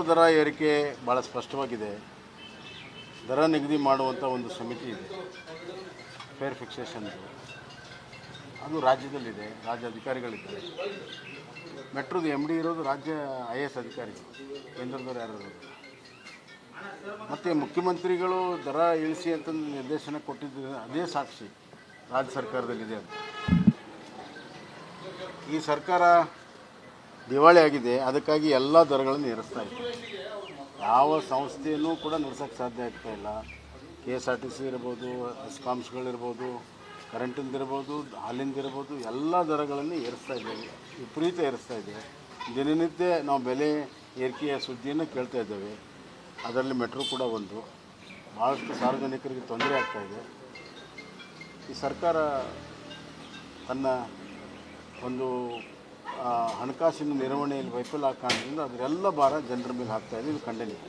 ದರ ಏರಿಕೆ ಭಾಳ ಸ್ಪಷ್ಟವಾಗಿದೆ. ದರ ನಿಗದಿ ಮಾಡುವಂಥ ಒಂದು ಸಮಿತಿ ಇದೆ, ಫೇರ್ ಫಿಕ್ಸೇಷನ್ದು. ಅದು ರಾಜ್ಯದಲ್ಲಿದೆ, ರಾಜ್ಯ ಅಧಿಕಾರಿಗಳಿದ್ದಾರೆ. ಮೆಟ್ರೋದು MD ಇರೋದು ರಾಜ್ಯ IAS ಅಧಿಕಾರಿಗಳು, ಕೇಂದ್ರದವ್ರು ಯಾರು ಇರೋದು. ಮತ್ತು ಮುಖ್ಯಮಂತ್ರಿಗಳು ದರ ಇಳಿಸಿ ಅಂತ ನಿರ್ದೇಶನ ಕೊಟ್ಟಿದ್ದು ಅದೇ ಸಾಕ್ಷಿ ರಾಜ್ಯ ಸರ್ಕಾರದಲ್ಲಿದೆ ಅಂತ. ಈ ಸರ್ಕಾರ ದಿವಾಳಿ ಆಗಿದೆ, ಅದಕ್ಕಾಗಿ ಎಲ್ಲ ದರಗಳನ್ನು ಏರಿಸ್ತಾ ಇದೆ. ಯಾವ ಸಂಸ್ಥೆಯೂ ಕೂಡ ನಡೆಸೋಕ್ಕೆ ಸಾಧ್ಯ ಆಗ್ತಾ ಇಲ್ಲ. KSRTC ಇರ್ಬೋದು, ಎಸ್ಕಾಮ್ಸ್ಗಳಿರ್ಬೋದು, ಕರೆಂಟಿಂದಿರ್ಬೋದು, ಹಾಲಿಂದಿರ್ಬೋದು, ಎಲ್ಲ ದರಗಳನ್ನು ಏರಿಸ್ತಾ ಇದ್ದೇವೆ, ವಿಪರೀತ ಏರಿಸ್ತಾ ಇದ್ದೇವೆ. ದಿನನಿತ್ಯ ನಾವು ಬೆಲೆ ಏರಿಕೆಯ ಸುದ್ದಿಯನ್ನು ಕೇಳ್ತಾ ಇದ್ದೇವೆ. ಅದರಲ್ಲಿ ಮೆಟ್ರೋ ಕೂಡ ಒಂದು. ಭಾಳಷ್ಟು ಸಾರ್ವಜನಿಕರಿಗೆ ತೊಂದರೆ ಆಗ್ತಾಯಿದೆ. ಈ ಸರ್ಕಾರ ತನ್ನ ಒಂದು ಹಣಕಾಸಿನ ನಿರ್ವಹಣೆಯಲ್ಲಿ ವೈಫಲ್ಯ ಕಾರಣದಿಂದ ಅದರೆಲ್ಲ ಭಾರ ಜನರ ಮೇಲೆ ಹಾಕ್ತಾಯಿದೆ. ಇದು ಖಂಡನೀಯ.